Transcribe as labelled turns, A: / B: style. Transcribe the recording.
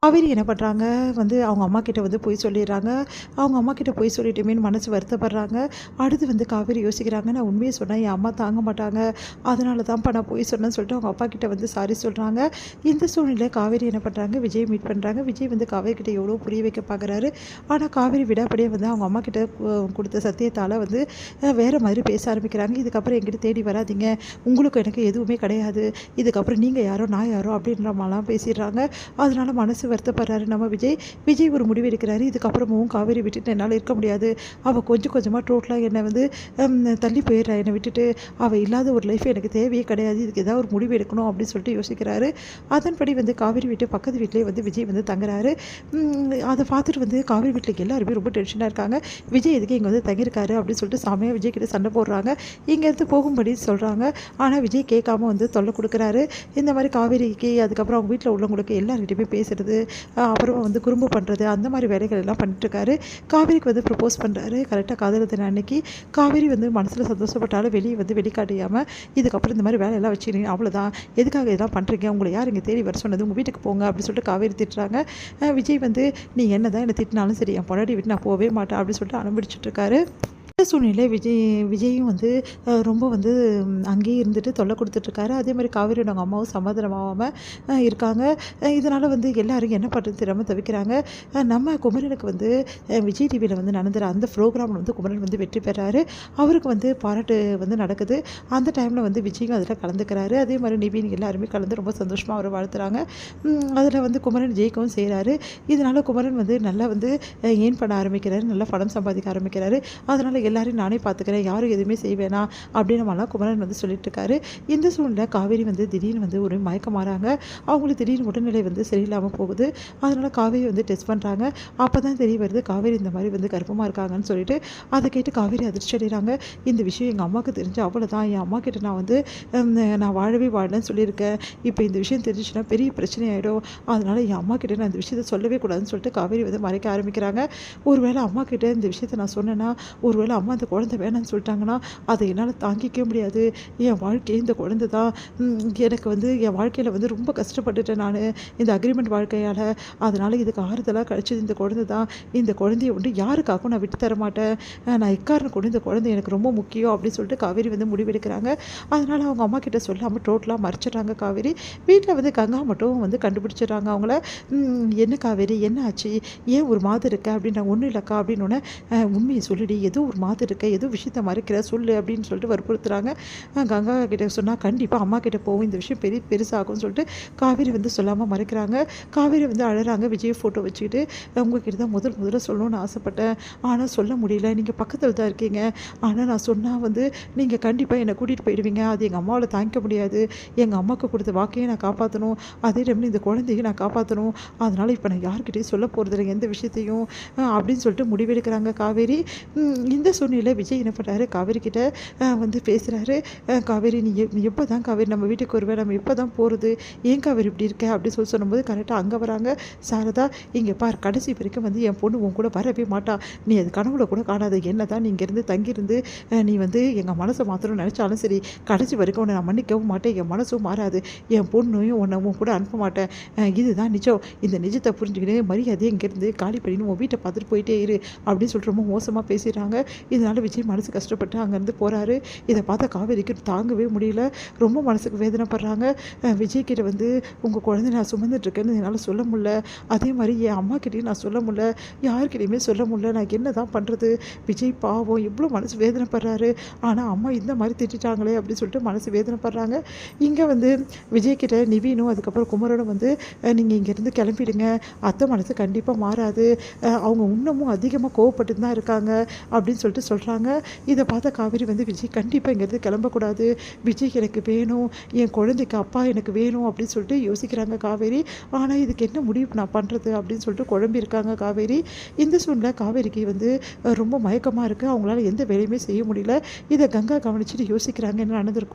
A: காவேரி என்ன பண்ணுறாங்க, அவங்க அம்மா கிட்ட பொய் சொல்லிடுறாங்க. அவங்க அம்மா கிட்ட பொய் சொல்லிட்டோமேன்னு மனசு வருத்தப்படுறாங்க. அடுத்து காவேரி யோசிக்கிறாங்க, நான் உண்மையை சொன்னால் என் அம்மா தாங்க மாட்டாங்க, அதனால தான்ப்பா நான் பொய் சொன்னேன்னு சொல்லிட்டு அவங்க அப்பா கிட்ட சாரி சொல்கிறாங்க. இந்த சூழ்நிலை காவேரி என்ன பண்ணுறாங்க, விஜய் மீட் பண்ணுறாங்க. விஜய் காவேரி கிட்ட எவ்வளோ புரிய வைக்க பார்க்குறாரு. ஆனால் காவேரி விடாப்படியே அவங்க அம்மா கிட்ட கொடுத்த சத்தியத்தால் வேறு மாதிரி பேச ஆரம்பிக்கிறாங்க. இதுக்கப்புறம் எங்கிட்ட தேடி வராதிங்க, உங்களுக்கு எனக்கு எதுவுமே கிடையாது, இதுக்கப்புறம் நீங்கள் யாரோ நான் யாரோ அப்படின்ற மாதிரிலாம் பேசிடுறாங்க. அதனால மனசு வருத்தப்படுறாரு நம்ம விஜய். விஜய் ஒரு முடிவு எடுக்கிறாரு, இதுக்கப்புறமும் காவேரி விட்டுட்டு என்னால் இருக்க முடியாது, அவள் கொஞ்சம் கொஞ்சமாக டோட்டலாக என்னை தள்ளி போயிடுறா, என்னை விட்டுட்டு அவள் இல்லாத ஒரு லைஃப் எனக்கு தேவையே கிடையாது, இதுக்கு ஏதாவது ஒரு முடிவு எடுக்கணும் அப்படின்னு சொல்லிட்டு யோசிக்கிறாரு. அதன்படி காவேரி வீட்டு பக்கத்து வீட்டிலே விஜய் தங்குறாரு. அதை பார்த்துட்டு காவேரி வீட்டில் எல்லாருமே ரொம்ப டென்ஷனாக இருக்காங்க. விஜய் எதுக்கு இங்கே தங்கியிருக்காரு அப்படின்னு சொல்லிட்டு சாமியாக விஜய் கிட்ட சண்டை போடுறாங்க. இங்கேருந்து போகும்படி சொல்கிறாங்க. ஆனால் விஜய் கேட்காம தொல்லை கொடுக்குறாரு. இந்த மாதிரி காவேரிக்கு அதுக்கப்புறம் அவங்க வீட்டில் உள்ளவங்களுக்கு எல்லாருக்கிட்டையுமே பேசுகிறது, அப்புறம் குறும்பு பண்ணுறது, அந்த மாதிரி வேலைகள் எல்லாம் பண்ணிட்டுருக்காரு. காவேரிக்கு ப்ரப்போஸ் பண்ணுறாரு. கரெக்டாக காதலர் தினம் அன்னைக்கு காவேரி மனசில் சந்தோஷப்பட்டாலும் வெளியே வெளிக்காட்டியாமல், இதுக்கப்புறம் இந்த மாதிரி வேலையெல்லாம் வச்சுக்கிறீங்க, அவ்வளோதான், எதுக்காக இதெல்லாம் பண்ணுறீங்க, உங்களை யார் இங்கே தேடி வர சொன்னது, உங்கள் வீட்டுக்கு போங்க அப்படின்னு சொல்லிட்டு காவேரி திட்டுறாங்க. விஜய் நீ என்ன தான் என்னை திட்டினாலும் சரி, என் பொண்டாட்டி விட்டு நான் போகவே மாட்டேன் அப்படின்னு சொல்லிட்டு அனுப்பிச்சிட்ருக்காரு. இந்த சூழ்நிலை விஜயும் ரொம்ப அங்கேயே இருந்துட்டு தொல்லை கொடுத்துட்ருக்காரு. அதே மாதிரி காவேரியோட அவங்க அம்மாவும் சமாதானமாகாமல் இருக்காங்க. இதனால் எல்லோரும் என்ன பண்ணுறது தெரியாமல் தவிக்கிறாங்க. நம்ம குமரனுக்கு விஜய் டிவியில் நடந்துற அந்த ப்ரோக்ராமில் குமரன் வெற்றி பெறாரு. அவருக்கு பாராட்டு நடக்குது. அந்த டைமில் விஜயும் அதில் கலந்துக்கிறாரு. அதே மாதிரி நிவின் எல்லாருமே கலந்து ரொம்ப சந்தோஷமாக அவரை வாழ்த்துறாங்க. அதில் குமரன் ஜெயிக்கவும் செய்கிறாரு. இதனால் குமரன் நல்லா ஏர்ன் பண்ண ஆரம்பிக்கிறாரு, நல்லா பணம் சம்பாதிக்க ஆரம்பிக்கிறாரு. அதனால் எல்லாரையும் நானே பார்த்துக்கிறேன், யாரும் எதுவுமே செய்வேனா அப்படின்னு நம்மளாம் குமரன் சொல்லிட்டு இருக்காரு. இந்த சூழ்நிலை காவேரி திடீர்னு ஒரு மயக்கம் மாறாங்க. அவங்களுக்கு திடீர்னு உடல்நிலை சரியில்லாமல் போகுது. அதனால் காவேரி டெஸ்ட் பண்ணுறாங்க. அப்போ தான் தெரிய வருது காவேரி இந்த மாதிரி கர்ப்பமாக இருக்காங்கன்னு சொல்லிட்டு. அதை கேட்டு காவேரி அதிர்ச்சி அடைகிறாங்க. இந்த விஷயம் எங்கள் அம்மாவுக்கு தெரிஞ்சு அவ்வளோதான், என் அம்மா கிட்ட நான் வாழவே வாழலன்னு சொல்லியிருக்கேன், இப்போ இந்த விஷயம் தெரிஞ்சுன்னா பெரிய பிரச்சனை ஆகிடும், அதனால் என் அம்மா கிட்ட நான் இந்த விஷயத்தை சொல்லவே கூடாதுன்னு சொல்லிட்டு காவேரி மறைக்க ஆரம்பிக்கிறாங்க. ஒருவேளை அம்மா கிட்ட இந்த விஷயத்தை நான் சொன்னேன்னா, ஒருவேளை அம்மா அந்த குழந்தை வேணான்னு சொல்லிட்டாங்கன்னா அதை என்னால் தாங்கிக்க முடியாது, என் வாழ்க்கையே இந்த குழந்தை தான், எனக்கு என் வாழ்க்கையில் ரொம்ப கஷ்டப்பட்டுட்டேன் நான் இந்த அக்ரிமெண்ட் வாழ்க்கையால், அதனால் இதுக்கு ஆறுதலாக கழிச்சது இந்த குழந்தை தான், இந்த குழந்தைய யாருக்காகவும் நான் விட்டு தர மாட்டேன், நான் எக்காரணம் கொண்டு இந்த குழந்தை எனக்கு ரொம்ப முக்கியம் அப்படின்னு சொல்லிட்டு காவேரி முடிவெடுக்கிறாங்க. அதனால் அவங்க அம்மா கிட்ட சொல்லாமல் டோட்டலாக மறைச்சிட்றாங்க காவேரி. வீட்டில் கங்கா மட்டும் கண்டுபிடிச்சிடுறாங்க அவங்கள. என்ன காவேரி என்ன ஆச்சு, ஏன் ஒரு மாதம் இருக்க அப்படின்றாங்க. ஒன்றும் இல்லைக்கா அப்படின்னு உண்மையை சொல்லிடி, ஏதோ ஒரு மாதம் இருக்க, ஏதோ விஷயத்த மறைக்கிற சொல்லு அப்படின்னு சொல்லிட்டு வற்புறுத்துறாங்க. கங்கா கிட்ட சொன்னால் கண்டிப்பாக அம்மா கிட்ட போகும், இந்த விஷயம் பெருசாகும்னு சொல்லிட்டு காவேரி சொல்லாமல் மறைக்கிறாங்க. காவேரி அழறாங்க. விஜய் ஃபோட்டோ வச்சுக்கிட்டு, உங்ககிட்ட தான் முதல்ல சொல்லணும்னு ஆசைப்பட்டேன், ஆனால் சொல்ல முடியல, நீங்கள் பக்கத்தில் தான் இருக்கீங்க, ஆனால் நான் சொன்னால் நீங்கள் கண்டிப்பாக என்னை கூட்டிகிட்டு போயிடுவீங்க, அது எங்கள் அம்மாவில் தாங்கிக்க முடியாது, எங்கள் அம்மாவுக்கு கொடுத்த வாக்கையை நான் காப்பாற்றணும், அதே டைமில் இந்த குழந்தையை நான் காப்பாற்றணும், அதனால் இப்போ நான் யார்கிட்டையும் சொல்ல போகிறதில்ல எந்த விஷயத்தையும் அப்படின்னு சொல்லிட்டு முடிவெடுக்கிறாங்க காவேரி. இந்த சூழ்நிலை விஜய் என்ன பண்ணுறாரு, காவேரி கிட்ட பேசுகிறாரு. காவேரி நீ எப்போ தான் காவேரி நம்ம வீட்டுக்கு வருவேன், நம்ம எப்போ தான் போகிறது, ஏன் காவேரி இப்படி இருக்க அப்படின்னு சொல்லும்போது கரெக்டாக அங்கே வராங்க சாரதா. இங்கே பார், கடைசி வரைக்கும் என் பொண்ணு உன் கூட வரவே மாட்டா, நீ அது கனவுல கூட காணாத, என்ன தான் நீ இங்கேருந்து தங்கியிருந்து நீ எங்கள் மனசை மாற்றணும்னு நினச்சாலும் சரி, கடைசி வரைக்கும் உன்னை நான் மன்னிக்கவும் மாட்டேன், என் மனசும் மாறாது, என் பொண்ணையும் உன் கூட அனுப்ப மாட்டேன், இதுதான் நிஜம், இந்த நிஜத்தை புரிஞ்சுக்கிட்டு மரியாதையை இங்கேருந்து காலி பண்ணின்னு உன் வீட்டை பார்த்துட்டு போயிட்டே இரு அப்படின்னு சொல்லிட்டு ரொம்ப மோசமாக பேசிடுறாங்க. இதனால் விஜய் மனசு கஷ்டப்பட்டு அங்கேருந்து போகிறாரு. இதை பார்த்தா காவேரிக்கு தாங்கவே முடியல, ரொம்ப மனசுக்கு வேதனைப்படுறாங்க. விஜய் கிட்ட உங்கள் குழந்தை நான் சுமந்துட்டுருக்கேன்னு என்னால் சொல்ல முடியல, அதே மாதிரி என் அம்மா கிட்டேயும் நான் சொல்ல முடியல, யார்கிட்டையுமே சொல்ல முடியல, நான் என்ன தான் பண்ணுறது, விஜய் பாவம் எவ்வளோ மனசு வேதனைப்படுறாரு, ஆனால் அம்மா இந்த மாதிரி திட்டாங்களே அப்படின்னு சொல்லிட்டு மனசு வேதனைப்படுறாங்க. இங்கே விஜய் கிட்ட நிவீனும் அதுக்கப்புறம் குமரனும் நீங்கள் இங்கேருந்து கிளம்பிடுங்க, அத்தை மனசு கண்டிப்பாக மாறாது, அவங்க இன்னமும் அதிகமாக கோவப்பட்டு தான் இருக்காங்க அப்படின்னு சொல்லிட்டு சொல்கிறாங்க. இதை பார்த்த காவேரி விஜய் கண்டிப்பாக இங்கேருந்து கிளம்பக்கூடாது, விஜய் எனக்கு வேணும், என் குழந்தைக்கு அப்பா எனக்கு வேணும் அப்படின்னு சொல்லிட்டு யோசிக்கிறாங்க காவேரி. ஆனால் இதுக்கு என்ன முடிவு நான் பண்ணுறது அப்படின்னு சொல்லிட்டு குழம்பியிருக்காங்க காவேரி. இந்த சூழ்நிலை காவேரிக்கு ரொம்ப மயக்கமாக இருக்குது, அவங்களால எந்த வேலையுமே செய்ய முடியல. இதை கங்கா கவனிச்சுட்டு யோசிக்கிறாங்க என்ன நடந்திருக்கும்னு.